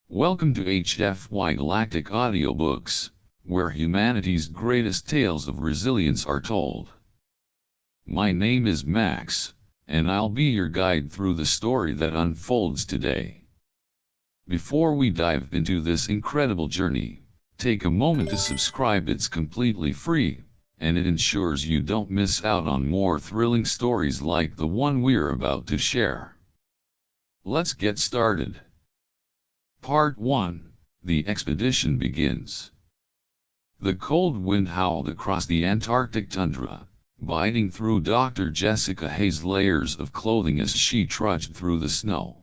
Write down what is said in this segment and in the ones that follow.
Welcome to HFY Galactic Audiobooks, where humanity's greatest tales of resilience are told. My name is Max, and I'll be your guide through the story that unfolds today. Before we dive into this incredible journey, take a moment to subscribe. It's completely free, and it ensures you don't miss out on more thrilling stories like the one we're about to share. Let's get started. Part 1. The expedition begins. The cold wind howled across the Antarctic tundra, biting through Dr. Jessica Hayes' layers of clothing as she trudged through the snow.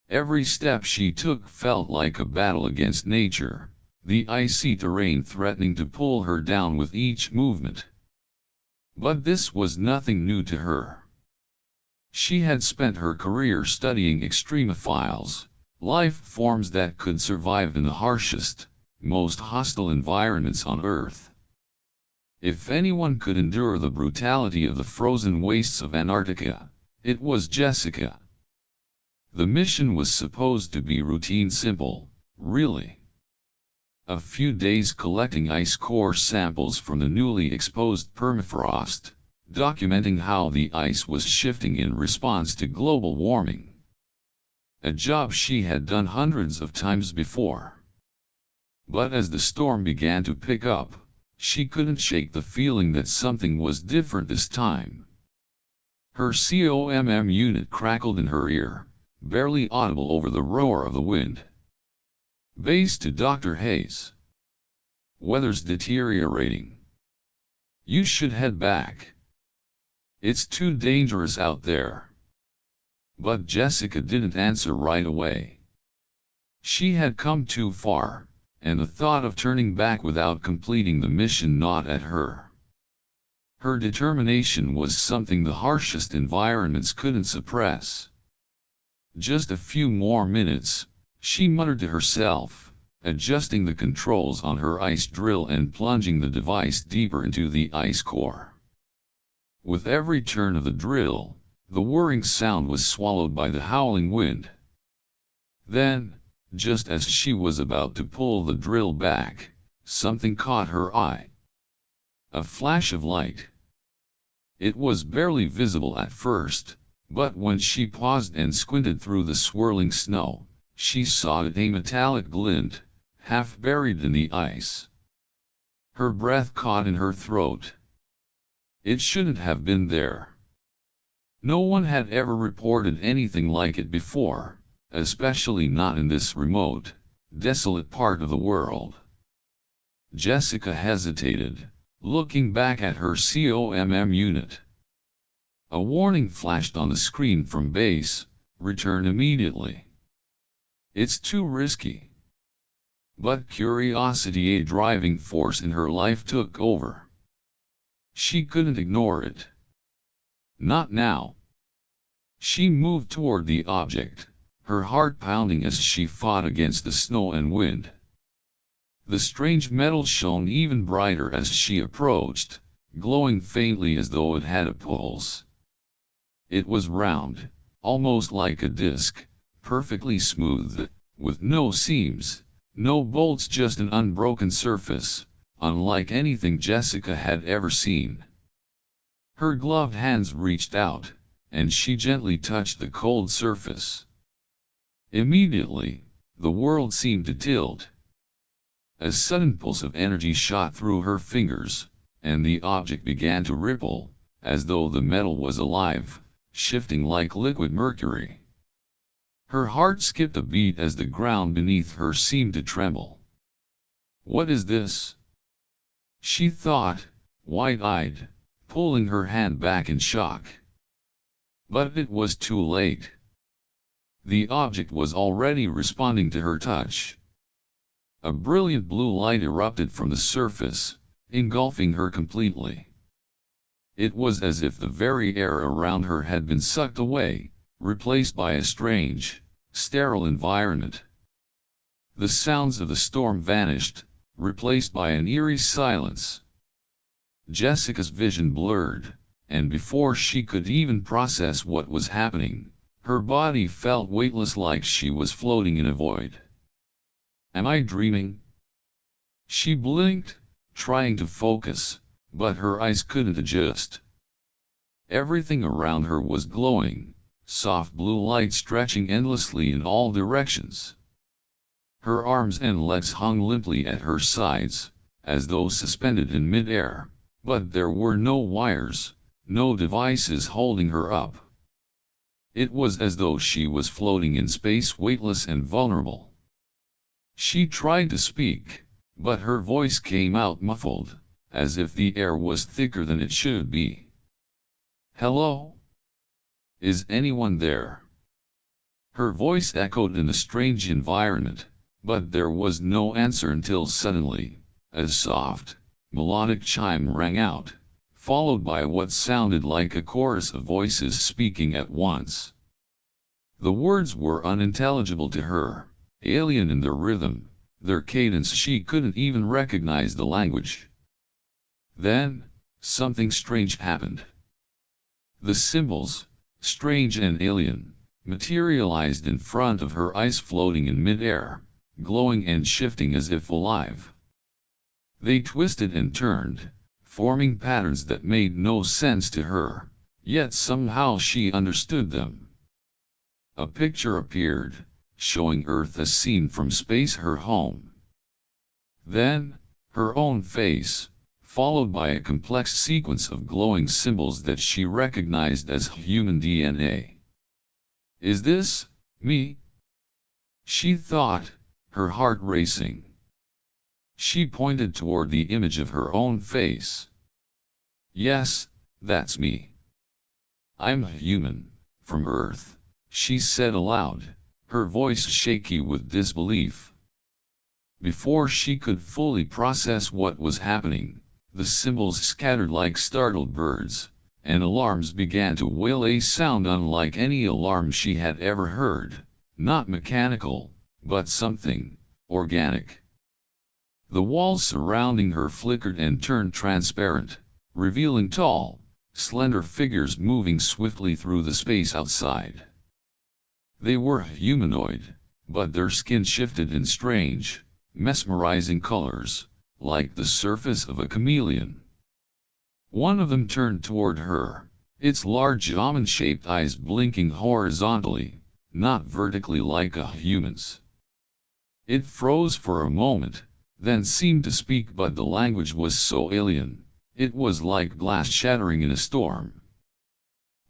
Every step she took felt like a battle against nature, the icy terrain threatening to pull her down with each movement. But this was nothing new to her. She had spent her career studying extremophiles, life forms that could survive in the harshest, most hostile environments on Earth. If anyone could endure the brutality of the frozen wastes of Antarctica, it was Jessica. The mission was supposed to be routine, simple, really. A few days collecting ice core samples from the newly exposed permafrost, documenting how the ice was shifting in response to global warming. A job she had done hundreds of times before. But as the storm began to pick up, she couldn't shake the feeling that something was different this time. Her COMM unit crackled in her ear, barely audible over the roar of the wind. Base to Dr. Hayes. Weather's deteriorating. You should head back. It's too dangerous out there. But Jessica didn't answer right away. She had come too far, and the thought of turning back without completing the mission gnawed at her. Her determination was something the harshest environments couldn't suppress. Just a few more minutes, she muttered to herself, adjusting the controls on her ice drill and plunging the device deeper into the ice core. With every turn of the drill, the whirring sound was swallowed by the howling wind. Then, just as she was about to pull the drill back, something caught her eye. A flash of light. It was barely visible at first, but when she paused and squinted through the swirling snow, she saw it, a metallic glint, half buried in the ice. Her breath caught in her throat. It shouldn't have been there. No one had ever reported anything like it before, especially not in this remote, desolate part of the world. Jessica hesitated, looking back at her COMM unit. A warning flashed on the screen from base: return immediately. It's too risky. But curiosity, a driving force in her life, took over. She couldn't ignore it. Not now. She moved toward the object, her heart pounding as she fought against the snow and wind. The strange metal shone even brighter as she approached, glowing faintly as though it had a pulse. It was round, almost like a disc, perfectly smooth, with no seams, no bolts, just an unbroken surface, unlike anything Jessica had ever seen. Her gloved hands reached out, and she gently touched the cold surface. Immediately, the world seemed to tilt. A sudden pulse of energy shot through her fingers, and the object began to ripple, as though the metal was alive, shifting like liquid mercury. Her heart skipped a beat as the ground beneath her seemed to tremble. What is this? She thought, wide-eyed, pulling her hand back in shock. But it was too late. The object was already responding to her touch. A brilliant blue light erupted from the surface, engulfing her completely. It was as if the very air around her had been sucked away, replaced by a strange, sterile environment. The sounds of the storm vanished, replaced by an eerie silence. Jessica's vision blurred, and before she could even process what was happening, her body felt weightless, like she was floating in a void. Am I dreaming? She blinked, trying to focus, but her eyes couldn't adjust. Everything around her was glowing, soft blue light stretching endlessly in all directions. Her arms and legs hung limply at her sides, as though suspended in mid-air, but there were no wires, no devices holding her up. It was as though she was floating in space, weightless and vulnerable. She tried to speak, but her voice came out muffled, as if the air was thicker than it should be. Hello? Is anyone there? Her voice echoed in a strange environment, but there was no answer until suddenly, a soft, melodic chime rang out, followed by what sounded like a chorus of voices speaking at once. The words were unintelligible to her, alien in their rhythm, their cadence. She couldn't even recognize the language. Then, something strange happened. The symbols, strange and alien, materialized in front of her eyes, floating in mid-air, glowing and shifting as if alive. They twisted and turned, forming patterns that made no sense to her, yet somehow she understood them. A picture appeared, showing Earth as seen from space, her home. Then, her own face, followed by a complex sequence of glowing symbols that she recognized as human DNA. Is this me? She thought, her heart racing. She pointed toward the image of her own face. Yes, that's me. I'm human, from Earth, she said aloud, her voice shaky with disbelief. Before she could fully process what was happening, the symbols scattered like startled birds, and alarms began to wail, a sound unlike any alarm she had ever heard, not mechanical, but something organic. The walls surrounding her flickered and turned transparent, revealing tall, slender figures moving swiftly through the space outside. They were humanoid, but their skin shifted in strange, mesmerizing colors, like the surface of a chameleon. One of them turned toward her, its large almond-shaped eyes blinking horizontally, not vertically like a human's. It froze for a moment, then seemed to speak, but the language was so alien, it was like glass shattering in a storm.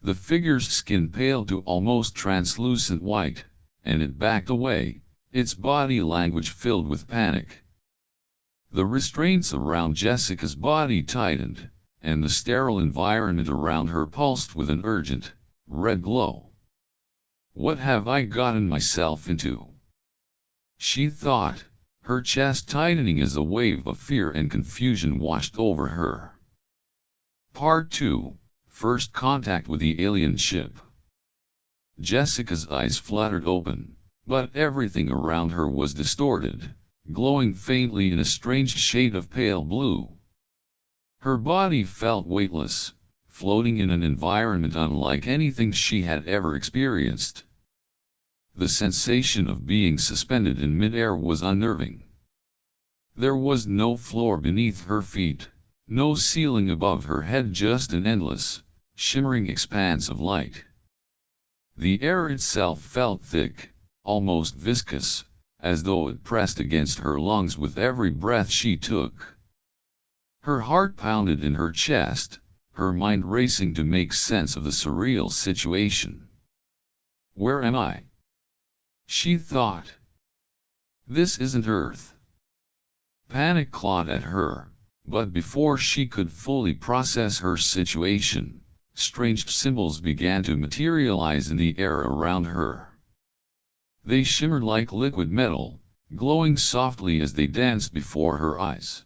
The figure's skin paled to almost translucent white, and it backed away, its body language filled with panic. The restraints around Jessica's body tightened, and the sterile environment around her pulsed with an urgent, red glow. What have I gotten myself into? She thought, her chest tightening as a wave of fear and confusion washed over her. Part 2. First contact with the alien ship. Jessica's eyes fluttered open, but everything around her was distorted, glowing faintly in a strange shade of pale blue. Her body felt weightless, floating in an environment unlike anything she had ever experienced. The sensation of being suspended in midair was unnerving. There was no floor beneath her feet, no ceiling above her head, just an endless, shimmering expanse of light. The air itself felt thick, almost viscous, as though it pressed against her lungs with every breath she took. Her heart pounded in her chest, her mind racing to make sense of the surreal situation. Where am I? She thought. This isn't Earth. Panic clawed at her, but before she could fully process her situation, strange symbols began to materialize in the air around her. They shimmered like liquid metal, glowing softly as they danced before her eyes.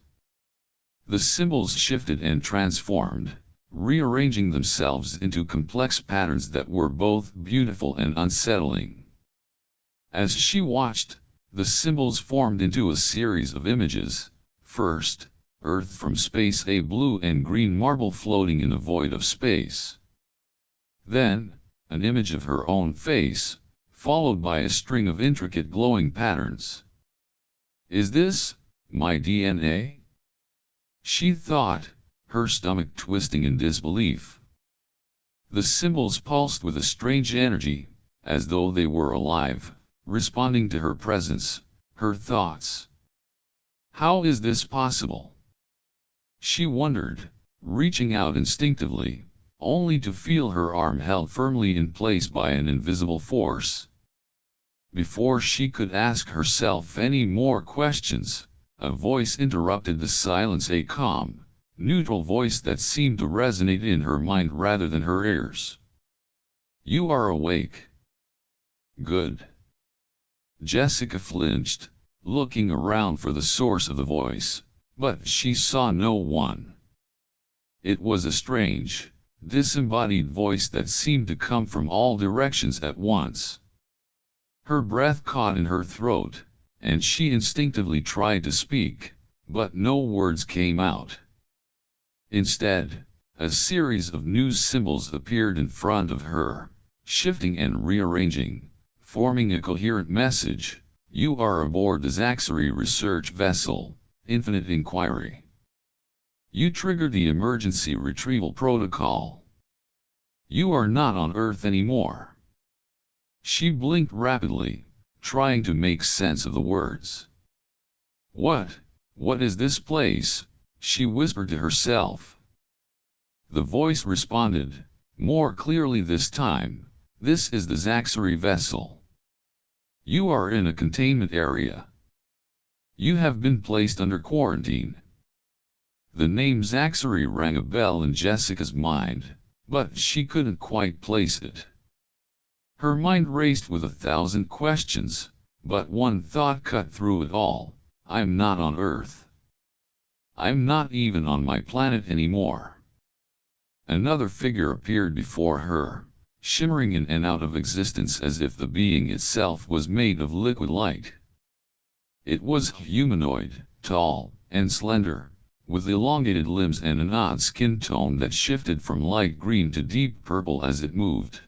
The symbols shifted and transformed, rearranging themselves into complex patterns that were both beautiful and unsettling. As she watched, the symbols formed into a series of images. First, Earth from space, a blue and green marble floating in a void of space. Then, an image of her own face, followed by a string of intricate glowing patterns. Is this my DNA? She thought, her stomach twisting in disbelief. The symbols pulsed with a strange energy, as though they were alive, responding to her presence, her thoughts. How is this possible? She wondered, reaching out instinctively, only to feel her arm held firmly in place by an invisible force. Before she could ask herself any more questions, a voice interrupted the silence, a calm, neutral voice that seemed to resonate in her mind rather than her ears. You are awake. Good. Jessica flinched, looking around for the source of the voice, but she saw no one. It was a strange, disembodied voice that seemed to come from all directions at once. Her breath caught in her throat, and she instinctively tried to speak, but no words came out. Instead, a series of new symbols appeared in front of her, shifting and rearranging, forming a coherent message. You are aboard the Zaxari research vessel, Infinite Inquiry. You triggered the emergency retrieval protocol. You are not on Earth anymore. She blinked rapidly, trying to make sense of the words. What is this place? She whispered to herself. The voice responded, more clearly this time, this is the Zaxari vessel. You are in a containment area. You have been placed under quarantine. The name Zaxari rang a bell in Jessica's mind, but she couldn't quite place it. Her mind raced with 1,000 questions, but one thought cut through it all. I'm not on Earth. I'm not even on my planet anymore. Another figure appeared before her, shimmering in and out of existence as if the being itself was made of liquid light. It was humanoid, tall, and slender, with elongated limbs and an odd skin tone that shifted from light green to deep purple as it moved.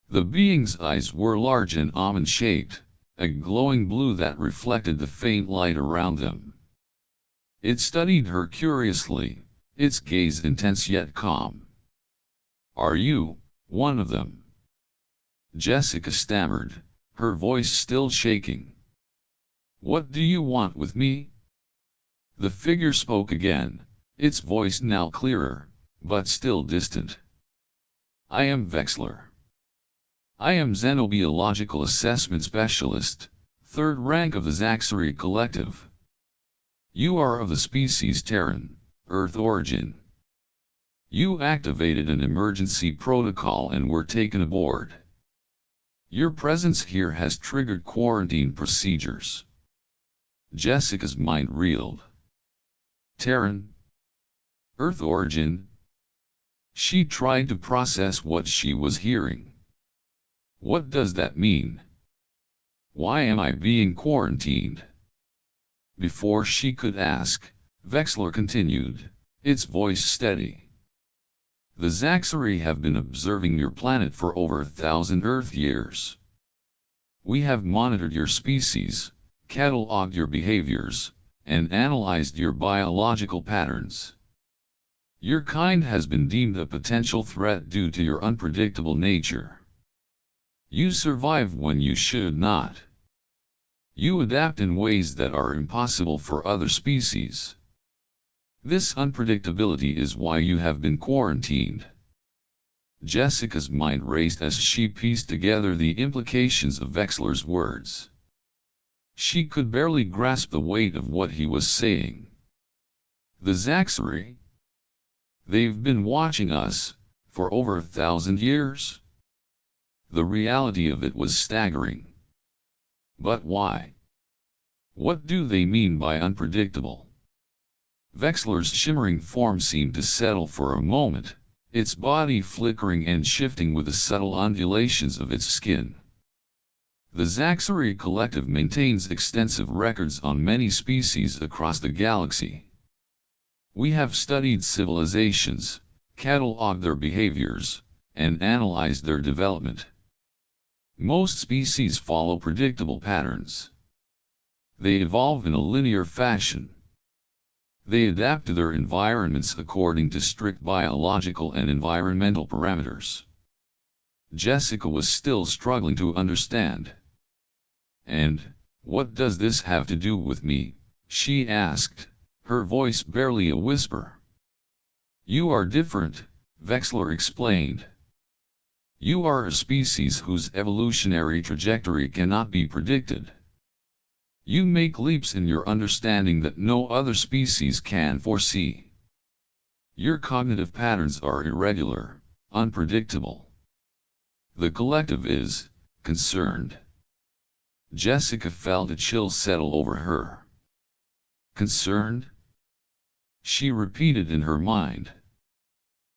The being's eyes were large and almond-shaped, a glowing blue that reflected the faint light around them. It studied her curiously, its gaze intense yet calm. Are you one of them? Jessica stammered, her voice still shaking. What do you want with me? The figure spoke again, its voice now clearer, but still distant. I am Vexler. I am Xenobiological Assessment Specialist, 3rd rank of the Zaxari Collective. You are of the species Terran, Earth origin. You activated an emergency protocol and were taken aboard. Your presence here has triggered quarantine procedures. Jessica's mind reeled. Terran? Earth origin? She tried to process what she was hearing. What does that mean? Why am I being quarantined? Before she could ask, Vexler continued, its voice steady. The Zaxari have been observing your planet for over 1,000 Earth years. We have monitored your species, catalogued your behaviors, and analyzed your biological patterns. Your kind has been deemed a potential threat due to your unpredictable nature. You survive when you should not. You adapt in ways that are impossible for other species. This unpredictability is why you have been quarantined. Jessica's mind raced as she pieced together the implications of Vexler's words. She could barely grasp the weight of what he was saying. The Zaxari? They've been watching us, for over 1,000 years? The reality of it was staggering. But why? What do they mean by unpredictable? Vexler's shimmering form seemed to settle for a moment, its body flickering and shifting with the subtle undulations of its skin. The Zaxari Collective maintains extensive records on many species across the galaxy. We have studied civilizations, catalogued their behaviors, and analyzed their development. Most species follow predictable patterns. They evolve in a linear fashion. They adapt to their environments according to strict biological and environmental parameters. Jessica was still struggling to understand. "And what does this have to do with me?" she asked, her voice barely a whisper. "You are different," Vexler explained. "You are a species whose evolutionary trajectory cannot be predicted. You make leaps in your understanding that no other species can foresee. Your cognitive patterns are irregular, unpredictable. The collective is concerned." Jessica felt a chill settle over her. "Concerned?" she repeated in her mind.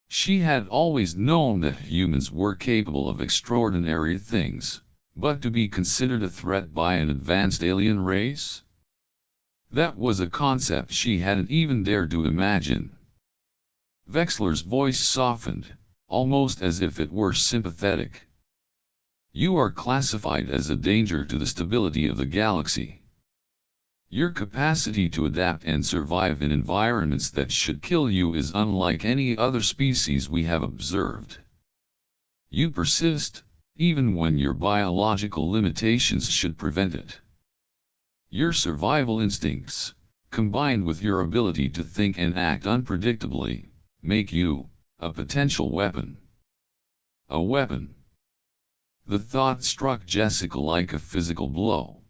She had always known that humans were capable of extraordinary things. But to be considered a threat by an advanced alien race? That was a concept she hadn't even dared to imagine. Vexler's voice softened, almost as if it were sympathetic. "You are classified as a danger to the stability of the galaxy. Your capacity to adapt and survive in environments that should kill you is unlike any other species we have observed. You persist, even when your biological limitations should prevent it. Your survival instincts, combined with your ability to think and act unpredictably, make you a potential weapon." A weapon. The thought struck Jessica like a physical blow.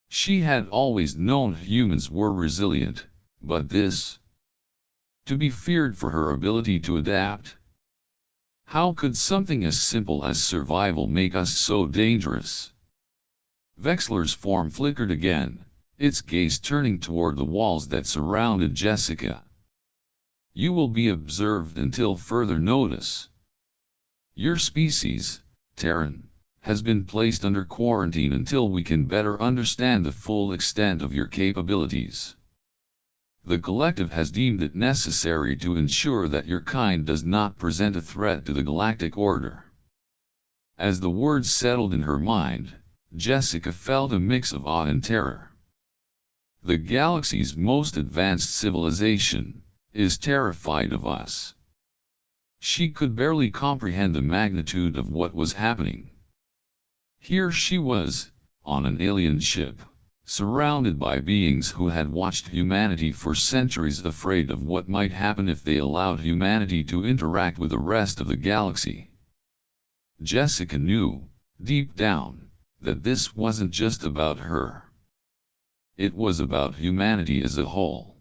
She had always known humans were resilient, but this? To be feared for her ability to adapt? How could something as simple as survival make us so dangerous? Vexler's form flickered again, its gaze turning toward the walls that surrounded Jessica. "You will be observed until further notice. Your species, Terran, has been placed under quarantine until we can better understand the full extent of your capabilities. The collective has deemed it necessary to ensure that your kind does not present a threat to the galactic order." As the words settled in her mind, Jessica felt a mix of awe and terror. The galaxy's most advanced civilization is terrified of us. She could barely comprehend the magnitude of what was happening. Here she was, on an alien ship, surrounded by beings who had watched humanity for centuries, afraid of what might happen if they allowed humanity to interact with the rest of the galaxy. Jessica knew, deep down, that this wasn't just about her. It was about humanity as a whole.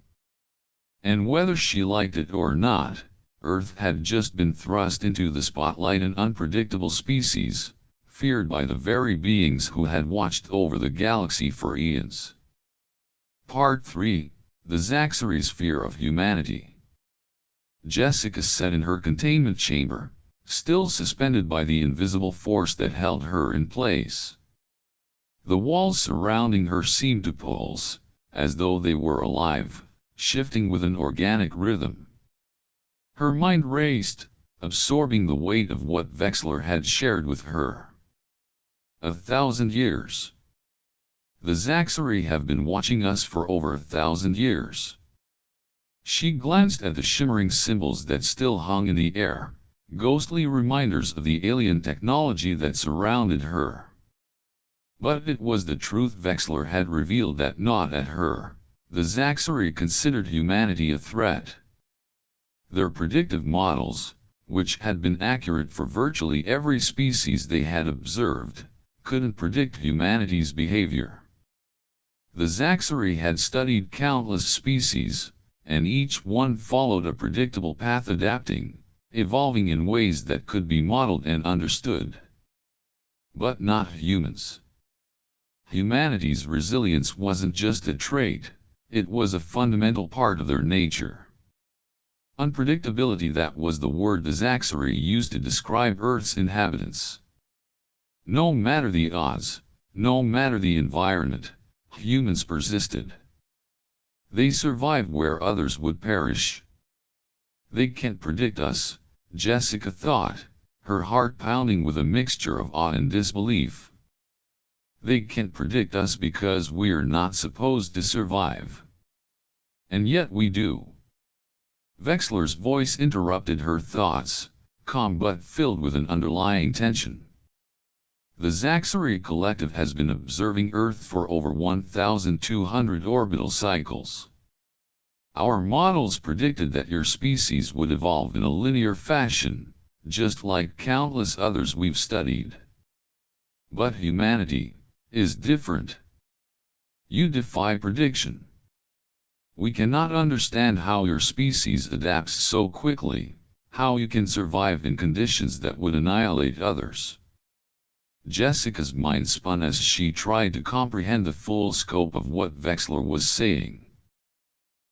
And whether she liked it or not, Earth had just been thrust into the spotlight, an unpredictable species, feared by the very beings who had watched over the galaxy for eons. Part 3, The Zaxari's Fear of Humanity. Jessica sat in her containment chamber, still suspended by the invisible force that held her in place. The walls surrounding her seemed to pulse, as though they were alive, shifting with an organic rhythm. Her mind raced, absorbing the weight of what Vexler had shared with her. 1,000 years. The Zaxari have been watching us for over 1,000 years. She glanced at the shimmering symbols that still hung in the air, ghostly reminders of the alien technology that surrounded her. But it was the truth Vexler had revealed that gnawed at her. The Zaxari considered humanity a threat. Their predictive models, which had been accurate for virtually every species they had observed, couldn't predict humanity's behavior. The Zaxari had studied countless species, and each one followed a predictable path, adapting, evolving in ways that could be modeled and understood. But not humans. Humanity's resilience wasn't just a trait, it was a fundamental part of their nature. Unpredictability, that was the word the Zaxari used to describe Earth's inhabitants. No matter the odds, no matter the environment, humans persisted. They survived where others would perish. They can't predict us, Jessica thought, her heart pounding with a mixture of awe and disbelief. They can't predict us because we're not supposed to survive. And yet we do. Vexler's voice interrupted her thoughts, calm but filled with an underlying tension. The Zaxari Collective has been observing Earth for over 1,200 orbital cycles. Our models predicted that your species would evolve in a linear fashion, just like countless others we've studied. But humanity is different. You defy prediction. We cannot understand how your species adapts so quickly, how you can survive in conditions that would annihilate others. Jessica's mind spun as she tried to comprehend the full scope of what Vexler was saying.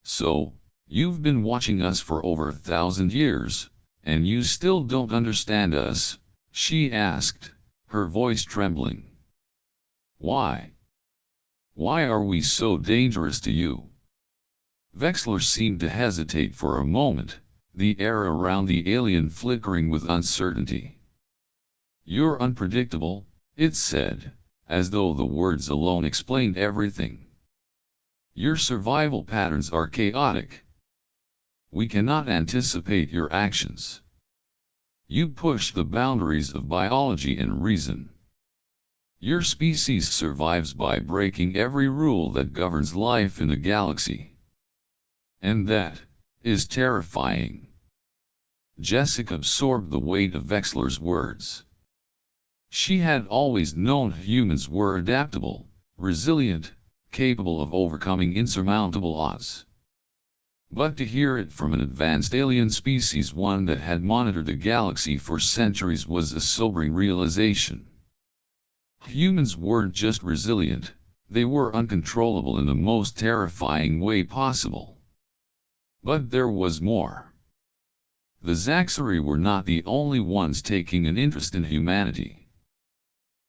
So, you've been watching us for over 1,000 years, and you still don't understand us? She asked, her voice trembling. Why? Why are we so dangerous to you? Vexler seemed to hesitate for a moment, the air around the alien flickering with uncertainty. You're unpredictable, it said, as though the words alone explained everything. Your survival patterns are chaotic. We cannot anticipate your actions. You push the boundaries of biology and reason. Your species survives by breaking every rule that governs life in the galaxy. And that is terrifying. Jessica absorbed the weight of Vexler's words. She had always known humans were adaptable, resilient, capable of overcoming insurmountable odds. But to hear it from an advanced alien species, one that had monitored the galaxy for centuries, was a sobering realization. Humans weren't just resilient, they were uncontrollable in the most terrifying way possible. But there was more. The Zaxari were not the only ones taking an interest in humanity.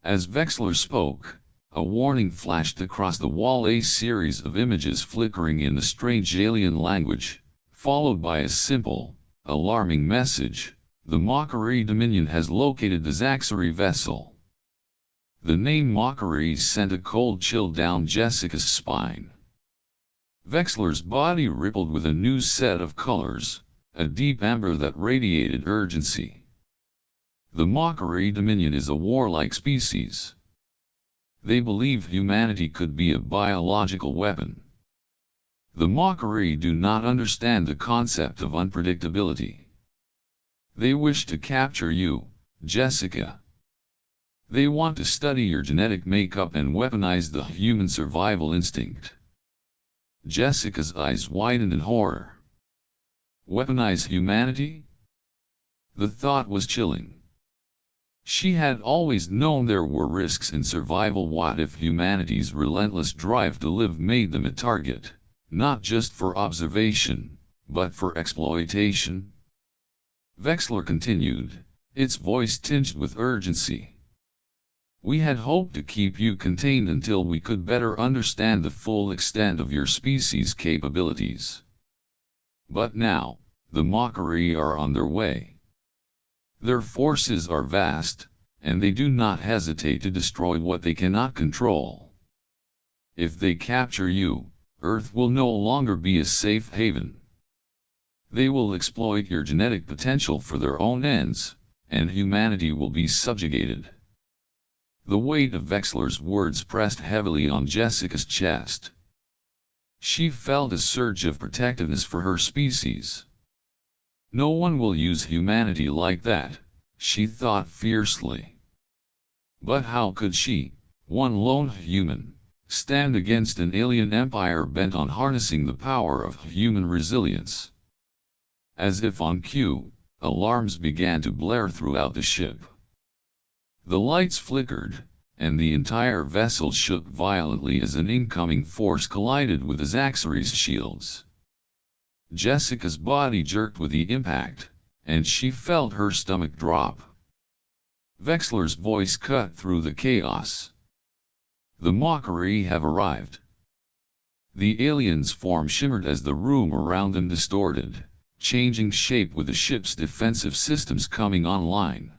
As Vexler spoke, a warning flashed across the wall, a series of images flickering in the strange alien language, followed by a simple, alarming message: the Makari Dominion has located the Zaxari vessel. The name Makari sent a cold chill down Jessica's spine. Vexler's body rippled with a new set of colors, a deep amber that radiated urgency. The Makari Dominion is a warlike species. They believe humanity could be a biological weapon. The Makari do not understand the concept of unpredictability. They wish to capture you, Jessica. They want to study your genetic makeup and weaponize the human survival instinct. Jessica's eyes widened in horror. Weaponize humanity? The thought was chilling. She had always known there were risks in survival. What if humanity's relentless drive to live made them a target, not just for observation, but for exploitation? Vexler continued, its voice tinged with urgency. We had hoped to keep you contained until we could better understand the full extent of your species' capabilities. But now, the Makari are on their way. Their forces are vast, and they do not hesitate to destroy what they cannot control. If they capture you, Earth will no longer be a safe haven. They will exploit your genetic potential for their own ends, and humanity will be subjugated. The weight of Vexler's words pressed heavily on Jessica's chest. She felt a surge of protectiveness for her species. No one will use humanity like that, she thought fiercely. But how could she, one lone human, stand against an alien empire bent on harnessing the power of human resilience? As if on cue, alarms began to blare throughout the ship. The lights flickered, and the entire vessel shook violently as an incoming force collided with the Zaxari's shields. Jessica's body jerked with the impact, and she felt her stomach drop. Vexler's voice cut through the chaos. The Makari have arrived. The alien's form shimmered as the room around them distorted, changing shape with the ship's defensive systems coming online.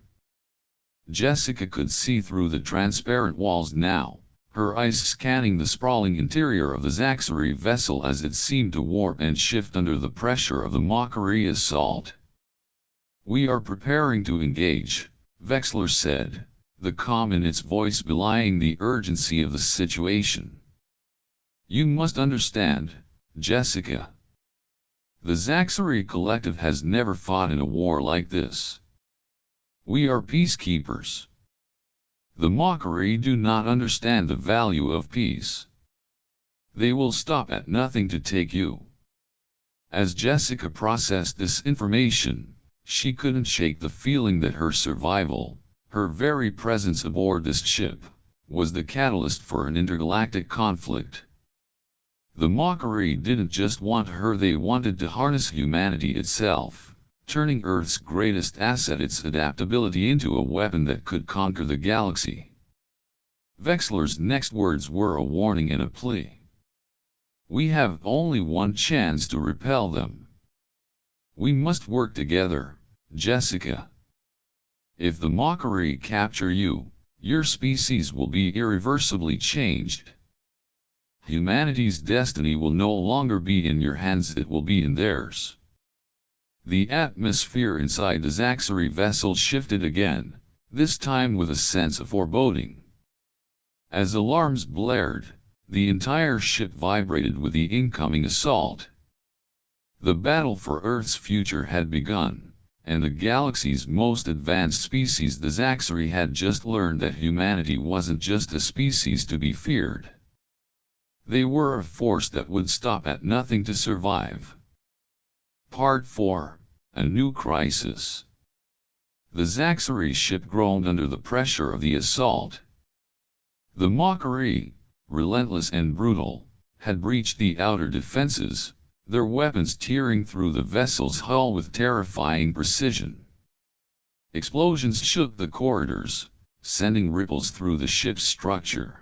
Jessica could see through the transparent walls now, her eyes scanning the sprawling interior of the Zaxari vessel as it seemed to warp and shift under the pressure of the Makari assault. "We are preparing to engage," Vexler said, the calm in its voice belying the urgency of the situation. "You must understand, Jessica. The Zaxari Collective has never fought in a war like this. We are peacekeepers. The Makari do not understand the value of peace. They will stop at nothing to take you." As Jessica processed this information, she couldn't shake the feeling that her survival, her very presence aboard this ship, was the catalyst for an intergalactic conflict. The Makari didn't just want her, they wanted to harness humanity itself, turning Earth's greatest asset, its adaptability, into a weapon that could conquer the galaxy. Vexler's next words were a warning and a plea. "We have only one chance to repel them. We must work together, Jessica. If the Makari capture you, your species will be irreversibly changed. Humanity's destiny will no longer be in your hands, it will be in theirs." The atmosphere inside the Zaxari vessel shifted again, this time with a sense of foreboding. As alarms blared, the entire ship vibrated with the incoming assault. The battle for Earth's future had begun, and the galaxy's most advanced species, the Zaxari, had just learned that humanity wasn't just a species to be feared. They were a force that would stop at nothing to survive. Part 4. A New Crisis. The Zaxari ship groaned under the pressure of the assault. The Makari, relentless and brutal, had breached the outer defenses, their weapons tearing through the vessel's hull with terrifying precision. Explosions shook the corridors, sending ripples through the ship's structure.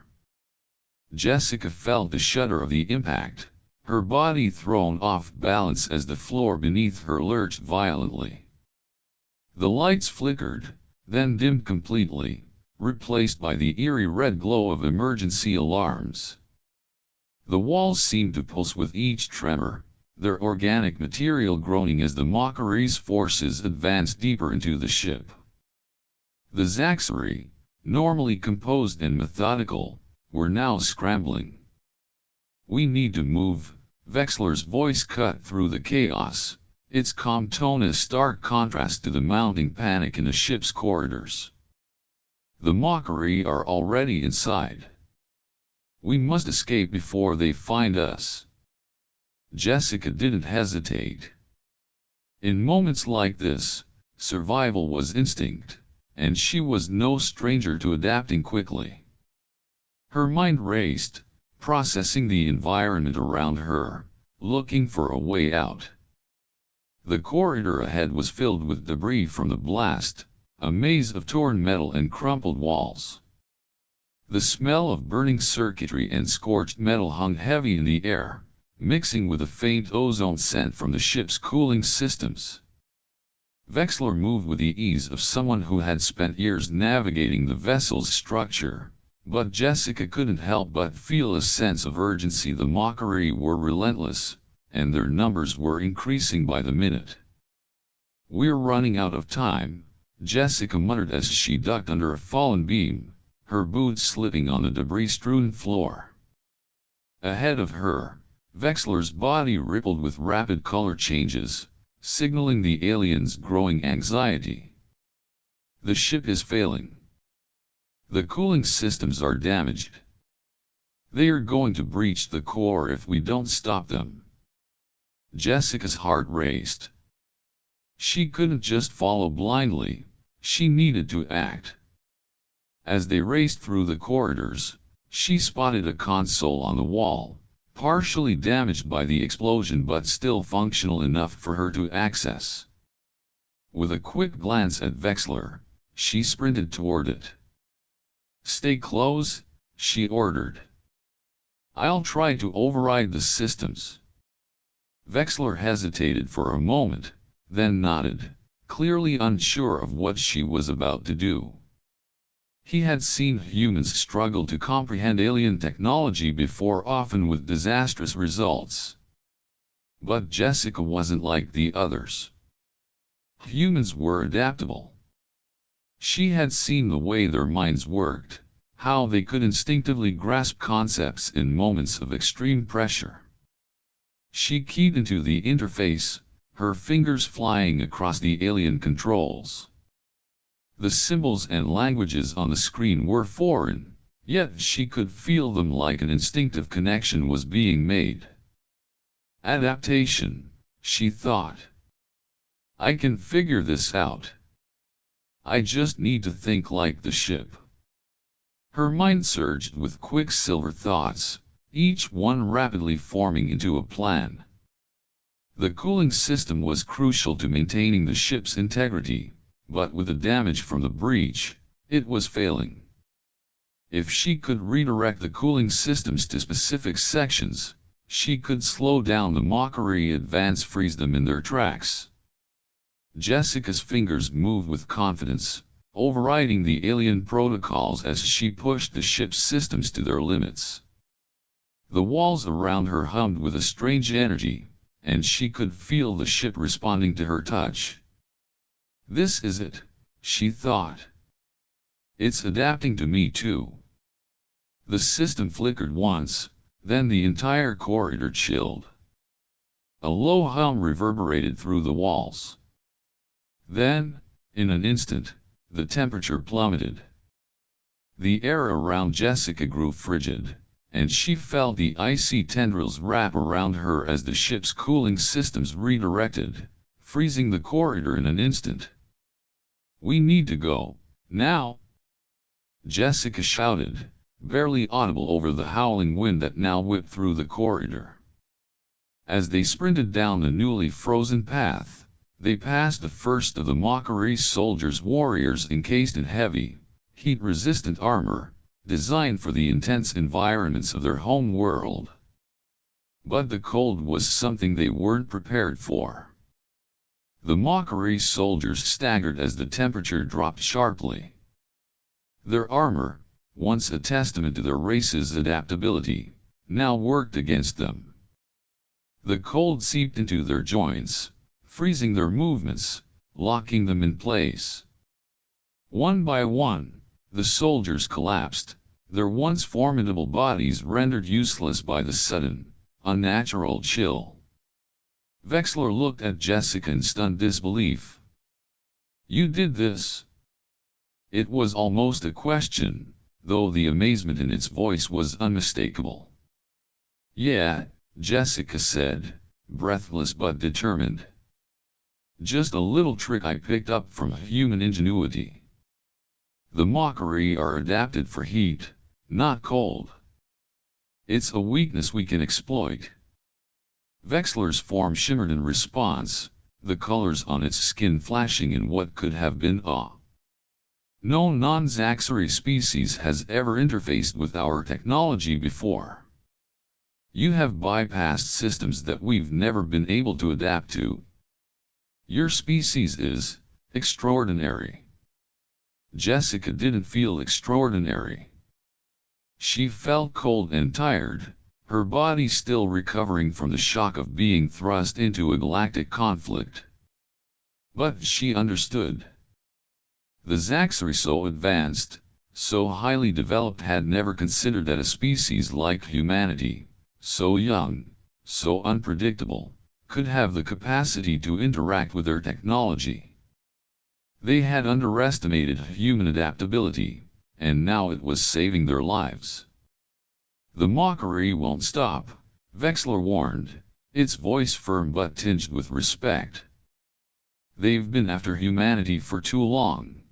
Jessica felt the shudder of the impact, her body thrown off balance as the floor beneath her lurched violently. The lights flickered, then dimmed completely, replaced by the eerie red glow of emergency alarms. The walls seemed to pulse with each tremor, their organic material groaning as the Makari's forces advanced deeper into the ship. The Zaxari, normally composed and methodical, were now scrambling. "We need to move," Vexler's voice cut through the chaos, its calm tone a stark contrast to the mounting panic in the ship's corridors. "The Makari are already inside. We must escape before they find us." Jessica didn't hesitate. In moments like this, survival was instinct, and she was no stranger to adapting quickly. Her mind raced, processing the environment around her, looking for a way out. The corridor ahead was filled with debris from the blast, a maze of torn metal and crumpled walls. The smell of burning circuitry and scorched metal hung heavy in the air, mixing with a faint ozone scent from the ship's cooling systems. Vexler moved with the ease of someone who had spent years navigating the vessel's structure. But Jessica couldn't help but feel a sense of urgency. The Makari were relentless, and their numbers were increasing by the minute. "We're running out of time," Jessica muttered as she ducked under a fallen beam, her boots slipping on the debris-strewn floor. Ahead of her, Vexler's body rippled with rapid color changes, signaling the aliens' growing anxiety. "The ship is failing. The cooling systems are damaged. They are going to breach the core if we don't stop them." Jessica's heart raced. She couldn't just follow blindly, she needed to act. As they raced through the corridors, she spotted a console on the wall, partially damaged by the explosion but still functional enough for her to access. With a quick glance at Vexler, she sprinted toward it. "Stay close," she ordered. "I'll try to override the systems." Vexler hesitated for a moment, then nodded, clearly unsure of what she was about to do. He had seen humans struggle to comprehend alien technology before, often with disastrous results. But Jessica wasn't like the others. Humans were adaptable. She had seen the way their minds worked, how they could instinctively grasp concepts in moments of extreme pressure. She keyed into the interface, her fingers flying across the alien controls. The symbols and languages on the screen were foreign, yet she could feel them like an instinctive connection was being made. Adaptation, she thought. I can figure this out. I just need to think like the ship. Her mind surged with quicksilver thoughts, each one rapidly forming into a plan. The cooling system was crucial to maintaining the ship's integrity, but with the damage from the breach, it was failing. If she could redirect the cooling systems to specific sections, she could slow down the Makari advance, freeze them in their tracks. Jessica's fingers moved with confidence, overriding the alien protocols as she pushed the ship's systems to their limits. The walls around her hummed with a strange energy, and she could feel the ship responding to her touch. This is it, she thought. It's adapting to me too. The system flickered once, then the entire corridor chilled. A low hum reverberated through the walls. Then, in an instant, the temperature plummeted. The air around Jessica grew frigid, and she felt the icy tendrils wrap around her as the ship's cooling systems redirected, freezing the corridor in an instant. We need to go, now! Jessica shouted, barely audible over the howling wind that now whipped through the corridor. As they sprinted down the newly frozen path, they passed the first of the Makari soldiers' warriors encased in heavy, heat-resistant armor, designed for the intense environments of their home world. But the cold was something they weren't prepared for. The Makari soldiers staggered as the temperature dropped sharply. Their armor, once a testament to their race's adaptability, now worked against them. The cold seeped into their joints, freezing their movements, locking them in place. One by one, the soldiers collapsed, their once formidable bodies rendered useless by the sudden, unnatural chill. Vexler looked at Jessica in stunned disbelief. You did this? It was almost a question, though the amazement in its voice was unmistakable. Yeah, Jessica said, breathless but determined. Just a little trick I picked up from human ingenuity. The Makari are adapted for heat, not cold. It's a weakness we can exploit. Vexler's form shimmered in response, the colors on its skin flashing in what could have been awe. No non-Zaxari species has ever interfaced with our technology before. You have bypassed systems that we've never been able to adapt to. Your species is extraordinary. Jessica didn't feel extraordinary. She felt cold and tired, her body still recovering from the shock of being thrust into a galactic conflict. But she understood. The Zaxari, so advanced, so highly developed, had never considered that a species like humanity, so young, so unpredictable, could have the capacity to interact with their technology. They had underestimated human adaptability, and now it was saving their lives. The Makari won't stop, Vexler warned, its voice firm but tinged with respect. They've been after humanity for too long.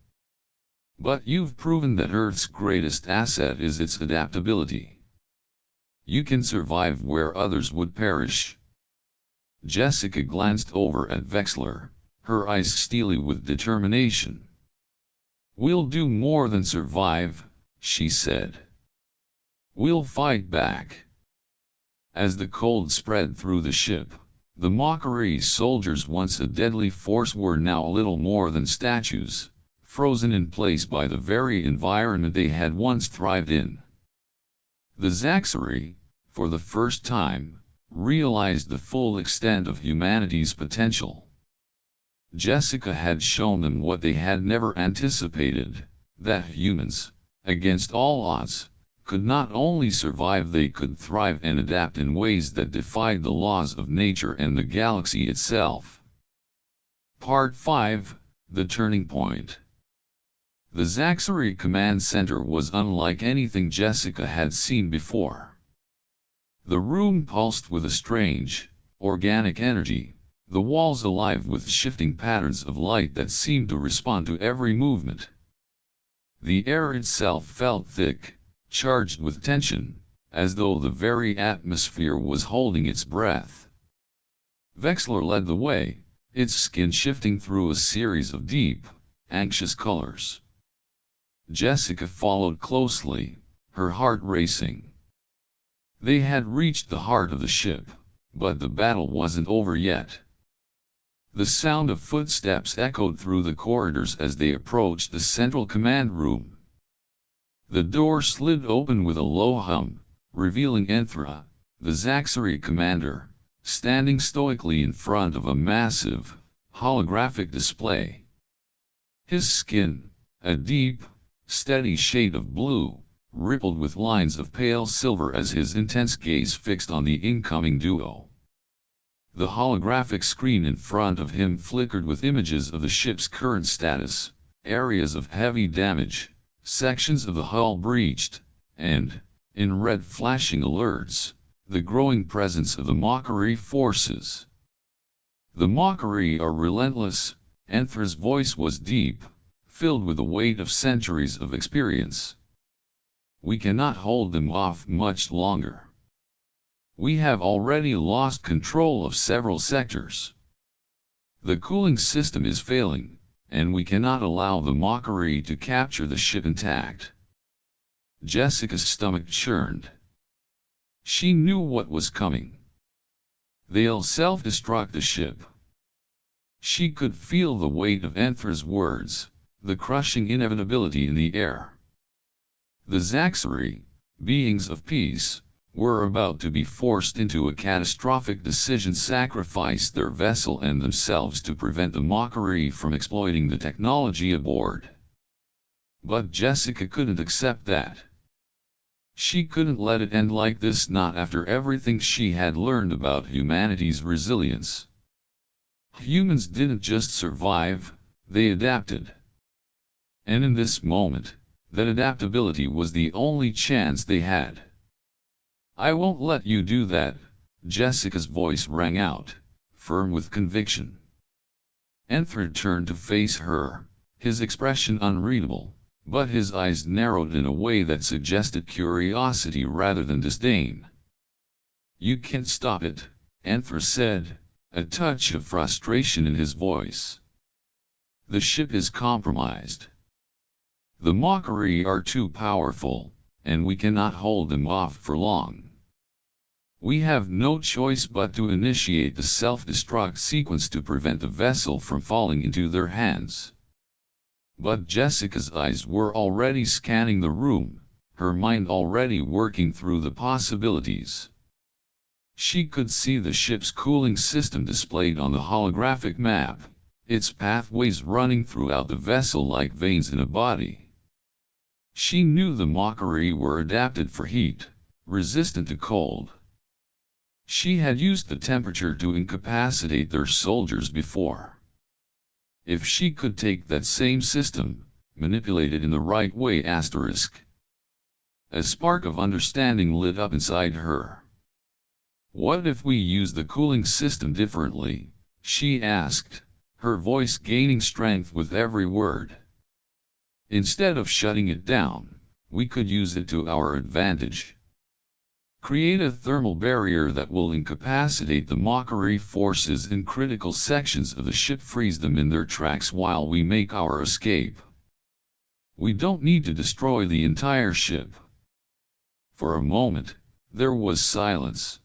But you've proven that Earth's greatest asset is its adaptability. You can survive where others would perish. Jessica glanced over at Vexler, her eyes steely with determination. We'll do more than survive, she said. We'll fight back. As the cold spread through the ship, the Makari soldiers, once a deadly force, were now little more than statues, frozen in place by the very environment they had once thrived in. The Zaxari, for the first time, realized the full extent of humanity's potential. Jessica had shown them what they had never anticipated, that humans, against all odds, could not only survive, they could thrive and adapt in ways that defied the laws of nature and the galaxy itself. Part 5, The Turning Point. The Zaxari Command Center was unlike anything Jessica had seen before. The room pulsed with a strange, organic energy, the walls alive with shifting patterns of light that seemed to respond to every movement. The air itself felt thick, charged with tension, as though the very atmosphere was holding its breath. Vexler led the way, its skin shifting through a series of deep, anxious colors. Jessica followed closely, her heart racing. They had reached the heart of the ship, but the battle wasn't over yet. The sound of footsteps echoed through the corridors as they approached the central command room. The door slid open with a low hum, revealing Enthra, the Zaxari commander, standing stoically in front of a massive, holographic display. His skin, a deep, steady shade of blue, rippled with lines of pale silver as his intense gaze fixed on the incoming duo. The holographic screen in front of him flickered with images of the ship's current status, areas of heavy damage, sections of the hull breached, and, in red flashing alerts, the growing presence of the Makari forces. The Makari are relentless, Enthra's voice was deep, filled with the weight of centuries of experience. We cannot hold them off much longer. We have already lost control of several sectors. The cooling system is failing, and we cannot allow the Makari to capture the ship intact. Jessica's stomach churned. She knew what was coming. They'll self-destruct the ship. She could feel the weight of Enthra's words, the crushing inevitability in the air. The Zaxari, beings of peace, were about to be forced into a catastrophic decision: sacrifice their vessel and themselves to prevent the Makari from exploiting the technology aboard. But Jessica couldn't accept that. She couldn't let it end like this, not after everything she had learned about humanity's resilience. Humans didn't just survive, they adapted. And in this moment, that adaptability was the only chance they had. I won't let you do that, Jessica's voice rang out, firm with conviction. Enthra turned to face her, his expression unreadable, but his eyes narrowed in a way that suggested curiosity rather than disdain. You can't stop it, Enthra said, a touch of frustration in his voice. The ship is compromised. The Makari are too powerful, and we cannot hold them off for long. We have no choice but to initiate the self-destruct sequence to prevent the vessel from falling into their hands. But Jessica's eyes were already scanning the room, her mind already working through the possibilities. She could see the ship's cooling system displayed on the holographic map, its pathways running throughout the vessel like veins in a body. She knew the Makari were adapted for heat, resistant to cold. She had used the temperature to incapacitate their soldiers before. If she could take that same system, manipulate it in the right way, asterisk. A spark of understanding lit up inside her. What if we use the cooling system differently? She asked, her voice gaining strength with every word. Instead of shutting it down, we could use it to our advantage. Create a thermal barrier that will incapacitate the Makari forces in critical sections of the ship, freeze them in their tracks while we make our escape. We don't need to destroy the entire ship. For a moment, there was silence.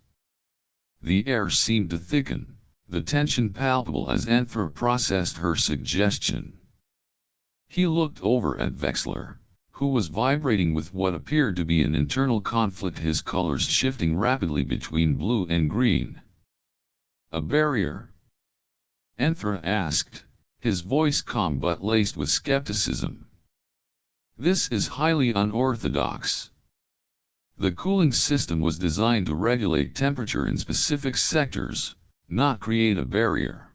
The air seemed to thicken, the tension palpable as Enthra processed her suggestion. He looked over at Vexler, who was vibrating with what appeared to be an internal conflict, his colors shifting rapidly between blue and green. "A barrier?" Enthra asked, his voice calm but laced with skepticism. "This is highly unorthodox. The cooling system was designed to regulate temperature in specific sectors, not create a barrier.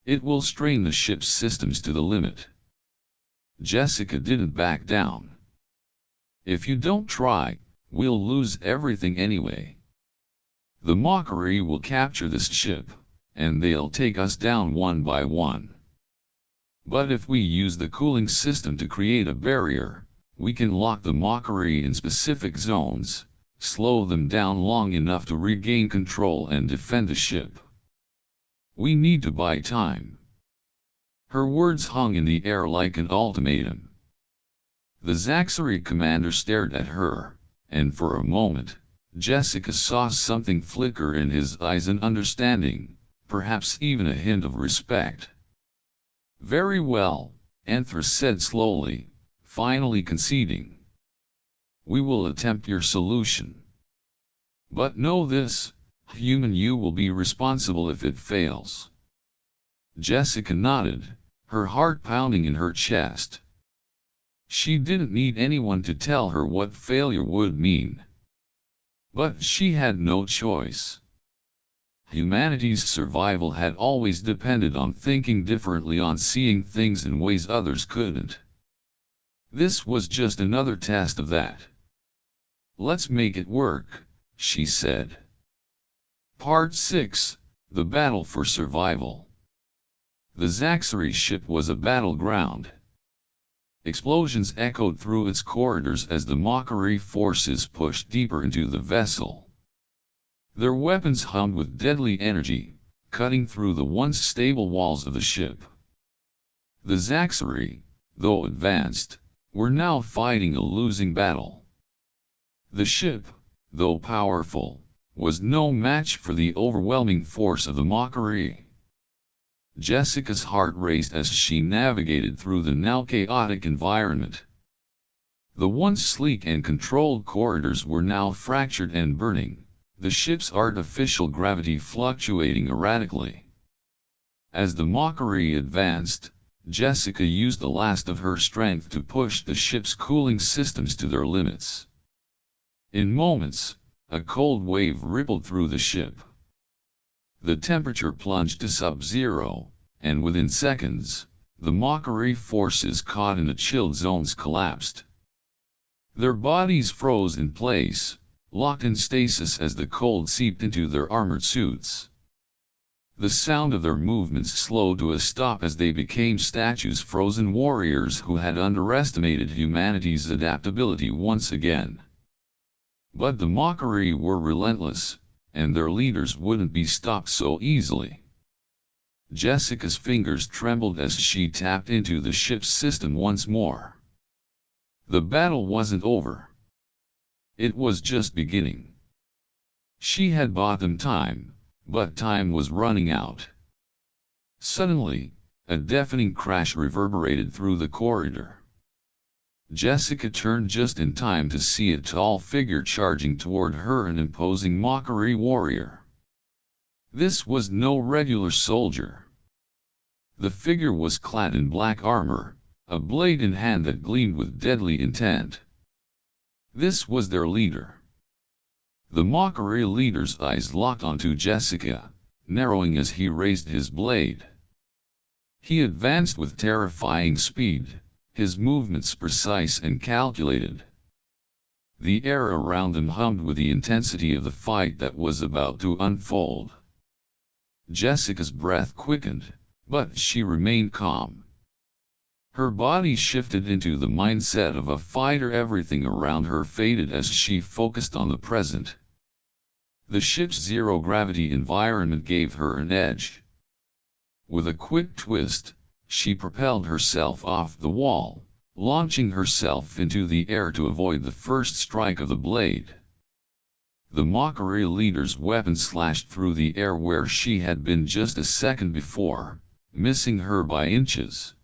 It will strain the ship's systems to the limit." Jessica didn't back down. "If you don't try, we'll lose everything anyway. The Makari will capture this ship, and they'll take us down one by one. But if we use the cooling system to create a barrier, we can lock the Makari in specific zones, slow them down long enough to regain control and defend the ship. We need to buy time." Her words hung in the air like an ultimatum. The Zaxari commander stared at her, and for a moment, Jessica saw something flicker in his eyes, an understanding, perhaps even a hint of respect. "Very well," Enthra said slowly, finally conceding. "We will attempt your solution. But know this, human, you will be responsible if it fails." Jessica nodded, her heart pounding in her chest. She didn't need anyone to tell her what failure would mean. But she had no choice. Humanity's survival had always depended on thinking differently, on seeing things in ways others couldn't. This was just another test of that. "Let's make it work," she said. Part 6, The Battle for Survival. The Zaxari ship was a battleground. Explosions echoed through its corridors as the Makari forces pushed deeper into the vessel. Their weapons hummed with deadly energy, cutting through the once stable walls of the ship. The Zaxari, though advanced, were now fighting a losing battle. The ship, though powerful, was no match for the overwhelming force of the Makari. Jessica's heart raced as she navigated through the now chaotic environment. The once sleek and controlled corridors were now fractured and burning, the ship's artificial gravity fluctuating erratically. As the Makari advanced, Jessica used the last of her strength to push the ship's cooling systems to their limits. In moments, a cold wave rippled through the ship. The temperature plunged to sub-zero, and within seconds, the Makari forces caught in the chilled zones collapsed. Their bodies froze in place, locked in stasis as the cold seeped into their armored suits. The sound of their movements slowed to a stop as they became statues, frozen warriors who had underestimated humanity's adaptability once again. But the Makari were relentless, and their leaders wouldn't be stopped so easily. Jessica's fingers trembled as she tapped into the ship's system once more. The battle wasn't over. It was just beginning. She had bought them time, but time was running out. Suddenly, a deafening crash reverberated through the corridor. Jessica turned just in time to see a tall figure charging toward her, an imposing Makari warrior. This was no regular soldier. The figure was clad in black armor, a blade in hand that gleamed with deadly intent. This was their leader. The Makari leader's eyes locked onto Jessica, narrowing as he raised his blade. He advanced with terrifying speed, his movements precise and calculated. The air around them hummed with the intensity of the fight that was about to unfold. Jessica's breath quickened, but she remained calm. Her body shifted into the mindset of a fighter, everything around her faded as she focused on the present. The ship's zero-gravity environment gave her an edge. With a quick twist, she propelled herself off the wall, launching herself into the air to avoid the first strike of the blade. The Makari leader's weapon slashed through the air where she had been just a second before, missing her by inches.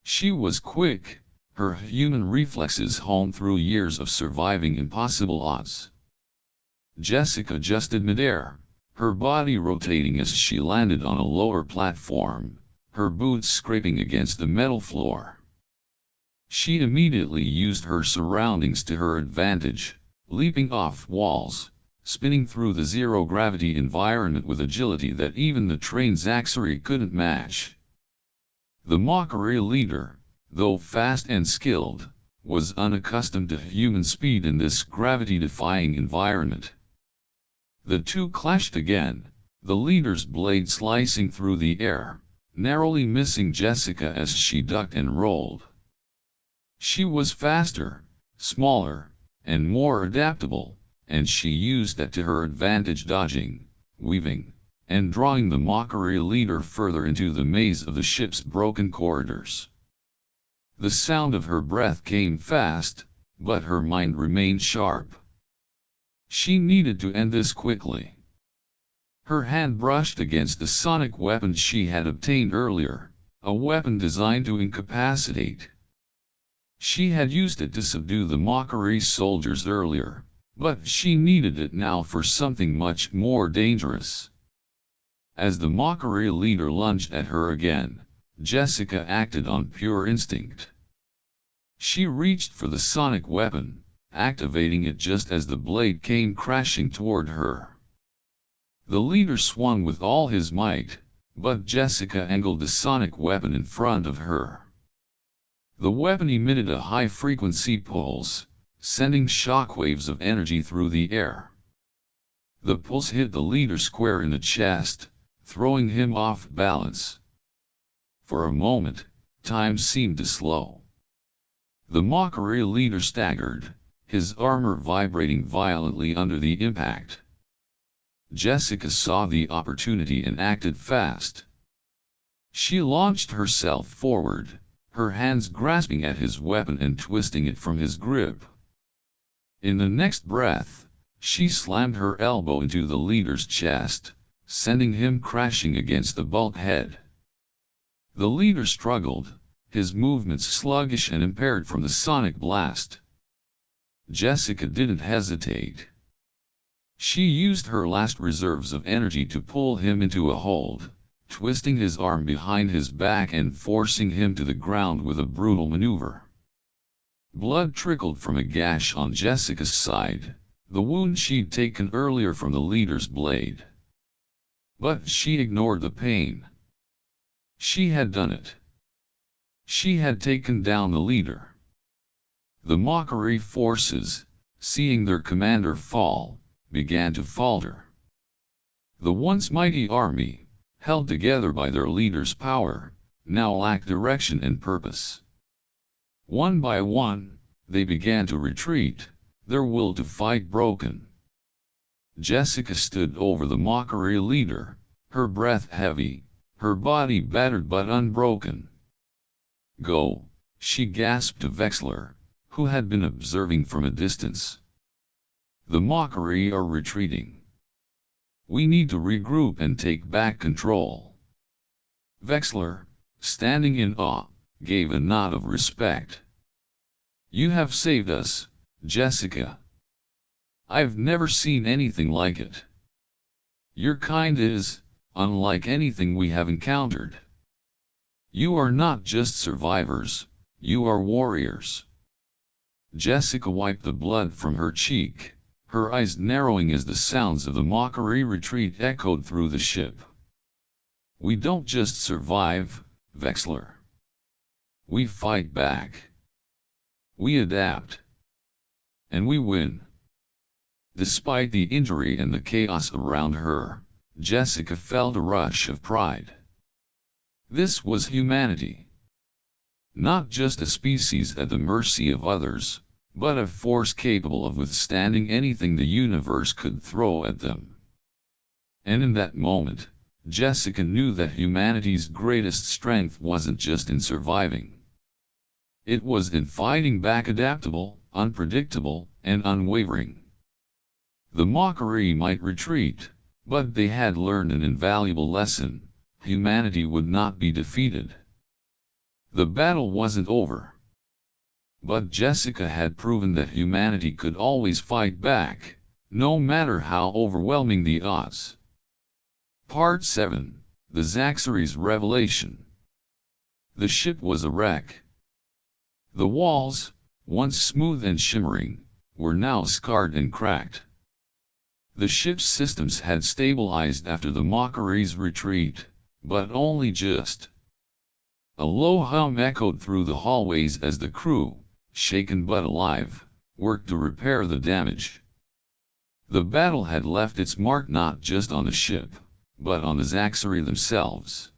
She was quick, her human reflexes honed through years of surviving impossible odds. Jessica adjusted midair, her body rotating as she landed on a lower platform, her boots scraping against the metal floor. She immediately used her surroundings to her advantage, leaping off walls, spinning through the zero-gravity environment with agility that even the trained Zaxari couldn't match. The Makari leader, though fast and skilled, was unaccustomed to human speed in this gravity-defying environment. The two clashed again, the leader's blade slicing through the air, narrowly missing Jessica as she ducked and rolled. She was faster, smaller, and more adaptable, and she used that to her advantage, dodging, weaving, and drawing the Makari leader further into the maze of the ship's broken corridors. The sound of her breath came fast, but her mind remained sharp. She needed to end this quickly. Her hand brushed against the sonic weapon she had obtained earlier, a weapon designed to incapacitate. She had used it to subdue the Makari soldiers earlier, but she needed it now for something much more dangerous. As the Makari leader lunged at her again, Jessica acted on pure instinct. She reached for the sonic weapon, activating it just as the blade came crashing toward her. The leader swung with all his might, but Jessica angled the sonic weapon in front of her. The weapon emitted a high-frequency pulse, sending shockwaves of energy through the air. The pulse hit the leader square in the chest, throwing him off balance. For a moment, time seemed to slow. The Makari leader staggered, his armor vibrating violently under the impact. Jessica saw the opportunity and acted fast. She launched herself forward, her hands grasping at his weapon and twisting it from his grip. In the next breath, she slammed her elbow into the leader's chest, sending him crashing against the bulkhead. The leader struggled, his movements sluggish and impaired from the sonic blast. Jessica didn't hesitate. She used her last reserves of energy to pull him into a hold, twisting his arm behind his back and forcing him to the ground with a brutal maneuver. Blood trickled from a gash on Jessica's side, the wound she'd taken earlier from the leader's blade. But she ignored the pain. She had done it. She had taken down the leader. The Makari forces, seeing their commander fall, began to falter. The once mighty army, held together by their leader's power, now lacked direction and purpose. One by one, they began to retreat, their will to fight broken. Jessica stood over the Makari leader, her breath heavy, her body battered but unbroken. "Go," she gasped to Vexler, who had been observing from a distance. "The Makari are retreating. We need to regroup and take back control." Vexler, standing in awe, gave a nod of respect. "You have saved us, Jessica. I've never seen anything like it. Your kind is unlike anything we have encountered. You are not just survivors, you are warriors." Jessica wiped the blood from her cheek, her eyes narrowing as the sounds of the Makari retreat echoed through the ship. "We don't just survive, Vexler. We fight back. We adapt. And we win." Despite the injury and the chaos around her, Jessica felt a rush of pride. This was humanity. Not just a species at the mercy of others, but a force capable of withstanding anything the universe could throw at them. And in that moment, Jessica knew that humanity's greatest strength wasn't just in surviving. It was in fighting back, adaptable, unpredictable, and unwavering. The Makari might retreat, but they had learned an invaluable lesson: humanity would not be defeated. The battle wasn't over. But Jessica had proven that humanity could always fight back, no matter how overwhelming the odds. Part 7. The Zaxari's Revelation. The ship was a wreck. The walls, once smooth and shimmering, were now scarred and cracked. The ship's systems had stabilized after the Makari's retreat, but only just. A low hum echoed through the hallways as the crew, shaken but alive, worked to repair the damage. The battle had left its mark not just on the ship, but on the Zaxari themselves.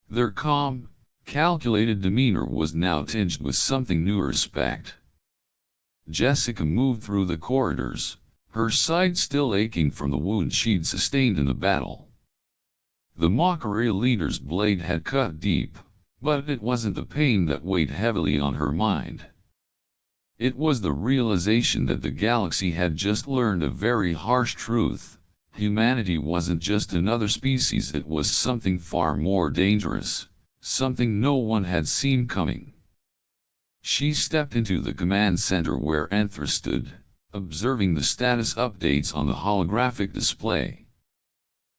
Their calm, calculated demeanor was now tinged with something new: respect. Jessica moved through the corridors, her side still aching from the wound she'd sustained in the battle. The Makari leader's blade had cut deep, but it wasn't the pain that weighed heavily on her mind. It was the realization that the galaxy had just learned a very harsh truth: humanity wasn't just another species, it was something far more dangerous, something no one had seen coming. She stepped into the command center where Anthra stood, observing the status updates on the holographic display.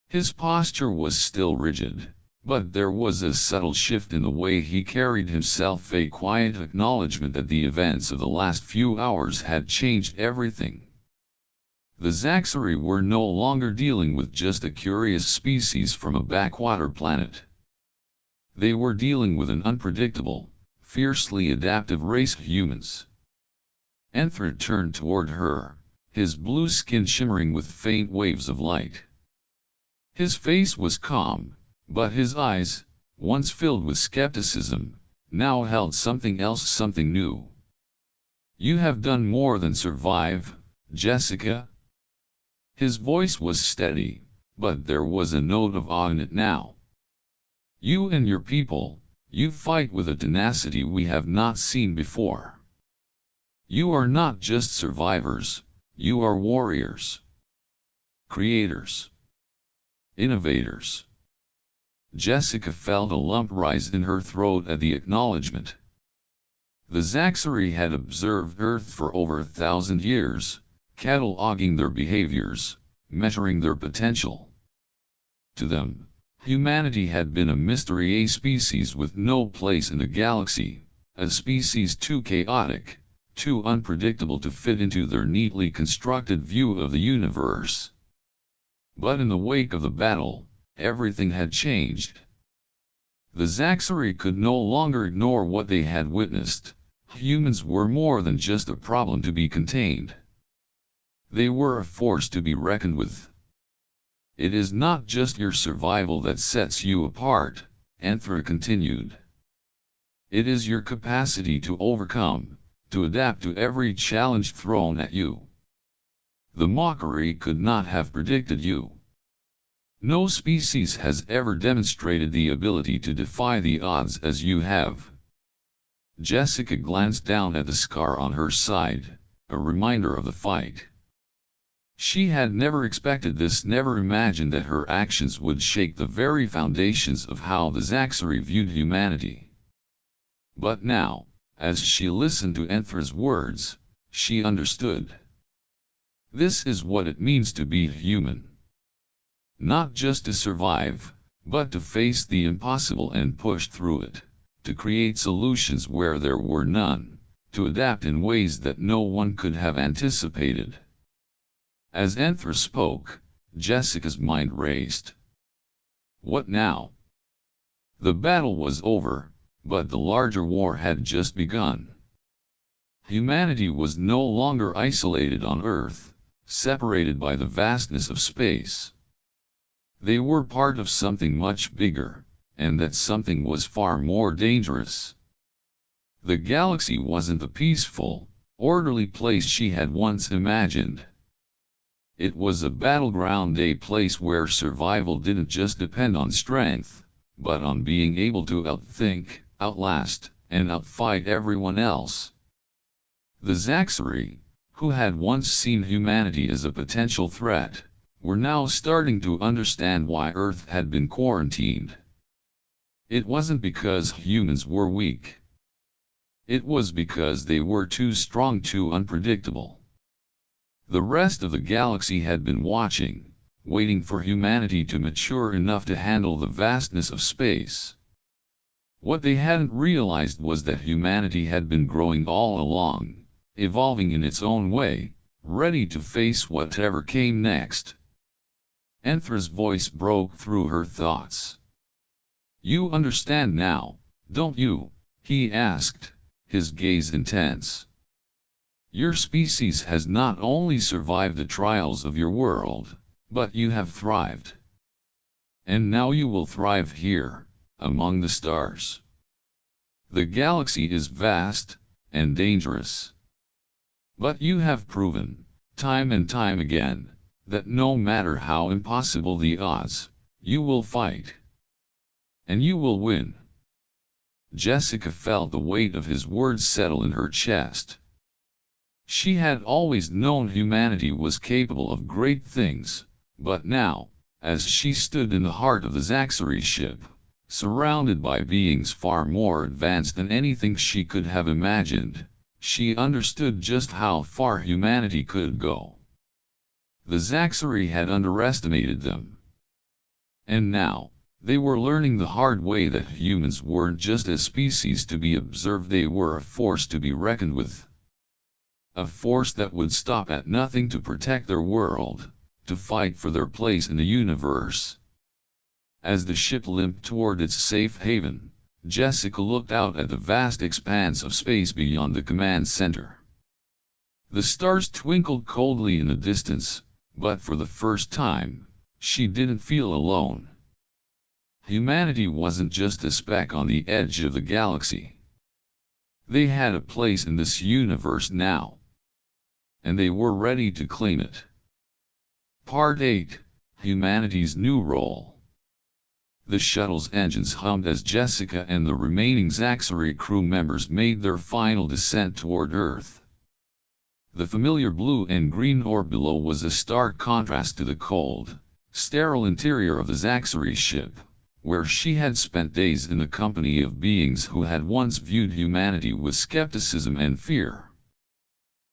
His posture was still rigid, but there was a subtle shift in the way he carried himself, a quiet acknowledgement that the events of the last few hours had changed everything. The Zaxari were no longer dealing with just a curious species from a backwater planet. They were dealing with an unpredictable, fiercely adaptive race of humans. Anthra turned toward her, his blue skin shimmering with faint waves of light. His face was calm, but his eyes, once filled with skepticism, now held something else, something new. "You have done more than survive, Jessica." His voice was steady, but there was a note of awe in it now. "You and your people, you fight with a tenacity we have not seen before. You are not just survivors, you are warriors. Creators. Innovators." Jessica felt a lump rise in her throat at the acknowledgement. The Zaxari had observed Earth for over 1,000 years, cataloging their behaviors, measuring their potential. To them, humanity had been a mystery, a species with no place in the galaxy, a species too chaotic, too unpredictable to fit into their neatly constructed view of the universe. But in the wake of the battle, everything had changed. The Zaxari could no longer ignore what they had witnessed. Humans were more than just a problem to be contained. They were a force to be reckoned with. "It is not just your survival that sets you apart," Anthra continued. "It is your capacity to overcome, to adapt to every challenge thrown at you. The Makari could not have predicted you. No species has ever demonstrated the ability to defy the odds as you have." Jessica glanced down at the scar on her side, a reminder of the fight. She had never expected this, never imagined that her actions would shake the very foundations of how the Zaxari viewed humanity. But now, as she listened to Anthra's words, she understood. This is what it means to be human. Not just to survive, but to face the impossible and push through it, to create solutions where there were none, to adapt in ways that no one could have anticipated. As Anthra spoke, Jessica's mind raced. What now? The battle was over, but the larger war had just begun. Humanity was no longer isolated on Earth, separated by the vastness of space. They were part of something much bigger, and that something was far more dangerous. The galaxy wasn't the peaceful, orderly place she had once imagined. It was a battleground, a place where survival didn't just depend on strength, but on being able to outthink, outlast, and outfight everyone else. The Zaxari, who had once seen humanity as a potential threat, were now starting to understand why Earth had been quarantined. It wasn't because humans were weak. It was because they were too strong, too unpredictable. The rest of the galaxy had been watching, waiting for humanity to mature enough to handle the vastness of space. What they hadn't realized was that humanity had been growing all along, evolving in its own way, ready to face whatever came next. Enthra's voice broke through her thoughts. "You understand now, don't you?" he asked, his gaze intense. "Your species has not only survived the trials of your world, but you have thrived. And now you will thrive here, among the stars. The galaxy is vast, and dangerous. But you have proven, time and time again, that no matter how impossible the odds, you will fight. And you will win." Jessica felt the weight of his words settle in her chest. She had always known humanity was capable of great things, but now, as she stood in the heart of the Zaxari ship, surrounded by beings far more advanced than anything she could have imagined, she understood just how far humanity could go. The Zaxari had underestimated them. And now, they were learning the hard way that humans weren't just a species to be observed, they were a force to be reckoned with. A force that would stop at nothing to protect their world, to fight for their place in the universe. As the ship limped toward its safe haven, Jessica looked out at the vast expanse of space beyond the command center. The stars twinkled coldly in the distance, but for the first time, she didn't feel alone. Humanity wasn't just a speck on the edge of the galaxy. They had a place in this universe now. And they were ready to claim it. Part 8, Humanity's New Role. The shuttle's engines hummed as Jessica and the remaining Zaxari crew members made their final descent toward Earth. The familiar blue and green orb below was a stark contrast to the cold, sterile interior of the Zaxari ship, where she had spent days in the company of beings who had once viewed humanity with skepticism and fear.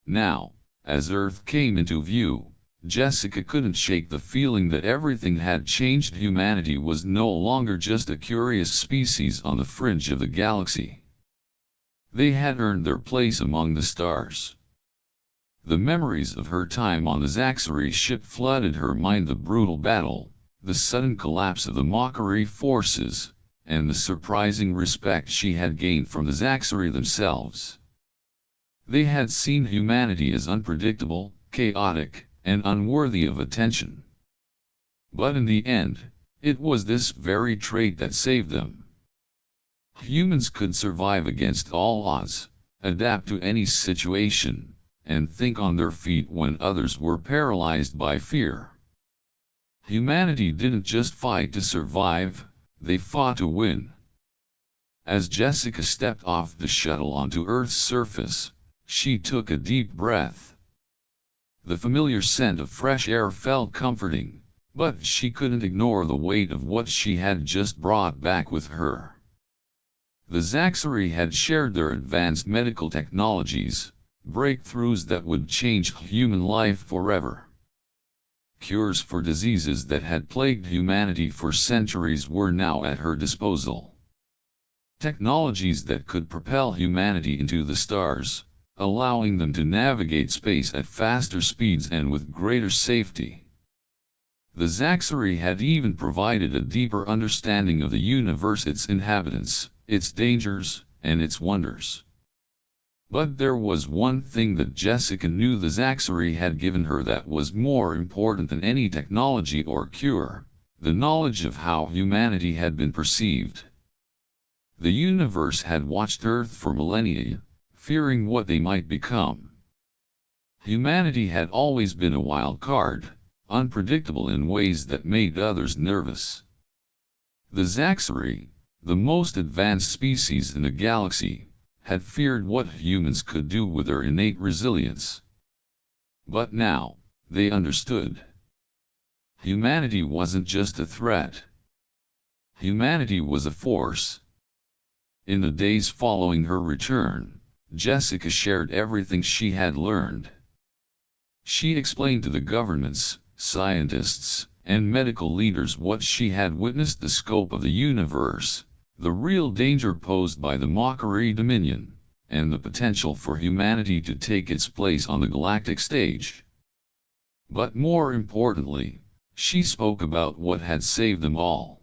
Now, as Earth came into view, Jessica couldn't shake the feeling that everything had changed. Humanity was no longer just a curious species on the fringe of the galaxy. They had earned their place among the stars. The memories of her time on the Zaxari ship flooded her mind: the brutal battle, the sudden collapse of the Makari forces, and the surprising respect she had gained from the Zaxari themselves. They had seen humanity as unpredictable, chaotic, and unworthy of attention. But in the end, it was this very trait that saved them. Humans could survive against all odds, adapt to any situation, and think on their feet when others were paralyzed by fear. Humanity didn't just fight to survive, they fought to win. As Jessica stepped off the shuttle onto Earth's surface, she took a deep breath. The familiar scent of fresh air felt comforting, but she couldn't ignore the weight of what she had just brought back with her. The Zaxari had shared their advanced medical technologies, breakthroughs that would change human life forever. Cures for diseases that had plagued humanity for centuries were now at her disposal. Technologies that could propel humanity into the stars, allowing them to navigate space at faster speeds and with greater safety. The Zaxari had even provided a deeper understanding of the universe, its inhabitants, its dangers, and its wonders. But there was one thing that Jessica knew the Zaxari had given her that was more important than any technology or cure: the knowledge of how humanity had been perceived. The universe had watched Earth for millennia, fearing what they might become. Humanity had always been a wild card, unpredictable in ways that made others nervous. The Zaxari, the most advanced species in the galaxy, had feared what humans could do with their innate resilience. But now, they understood. Humanity wasn't just a threat. Humanity was a force. In the days following her return, Jessica shared everything she had learned. She explained to the governments, scientists, and medical leaders what she had witnessed: the scope of the universe, the real danger posed by the Makari Dominion, and the potential for humanity to take its place on the galactic stage. But more importantly, she spoke about what had saved them all.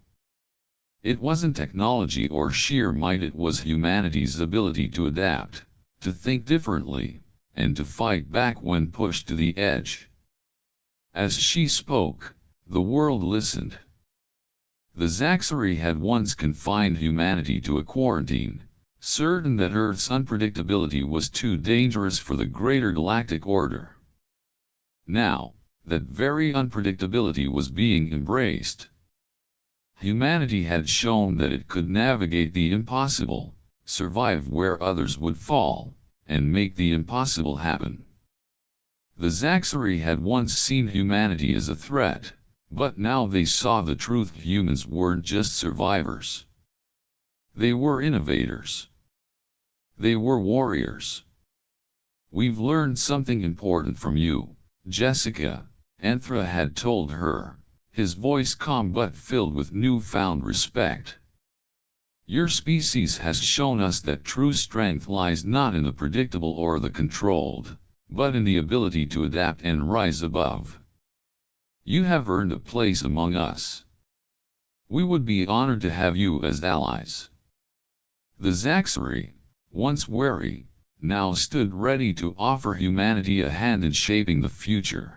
It wasn't technology or sheer might, it was humanity's ability to adapt, to think differently, and to fight back when pushed to the edge. As she spoke, the world listened. The Zaxari had once confined humanity to a quarantine, certain that Earth's unpredictability was too dangerous for the greater galactic order. Now, that very unpredictability was being embraced. Humanity had shown that it could navigate the impossible, survive where others would fall, and make the impossible happen. The Zaxari had once seen humanity as a threat, but now they saw the truth: humans weren't just survivors. They were innovators. They were warriors. "We've learned something important from you, Jessica," Anthra had told her, his voice calm but filled with newfound respect. "Your species has shown us that true strength lies not in the predictable or the controlled, but in the ability to adapt and rise above. You have earned a place among us. We would be honored to have you as allies." The Zaxari, once wary, now stood ready to offer humanity a hand in shaping the future.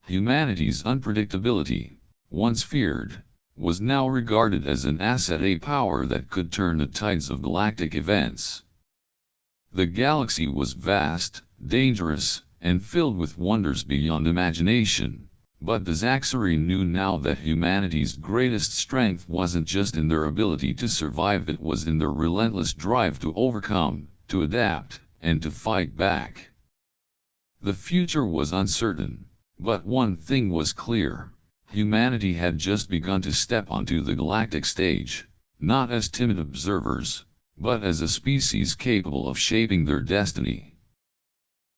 Humanity's unpredictability, once feared, was now regarded as an asset, a power that could turn the tides of galactic events. The galaxy was vast, dangerous, and filled with wonders beyond imagination, but the Zaxari knew now that humanity's greatest strength wasn't just in their ability to survive, it was in their relentless drive to overcome, to adapt, and to fight back. The future was uncertain, but one thing was clear: humanity had just begun to step onto the galactic stage, not as timid observers, but as a species capable of shaping their destiny.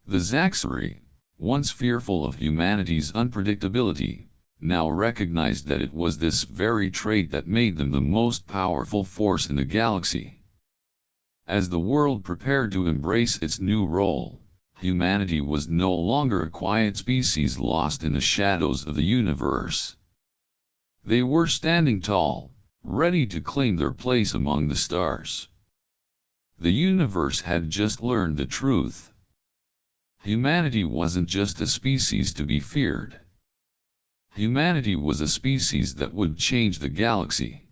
The Zaxari, once fearful of humanity's unpredictability, now recognized that it was this very trait that made them the most powerful force in the galaxy. As the world prepared to embrace its new role, humanity was no longer a quiet species lost in the shadows of the universe. They were standing tall, ready to claim their place among the stars. The universe had just learned the truth. Humanity wasn't just a species to be feared. Humanity was a species that would change the galaxy.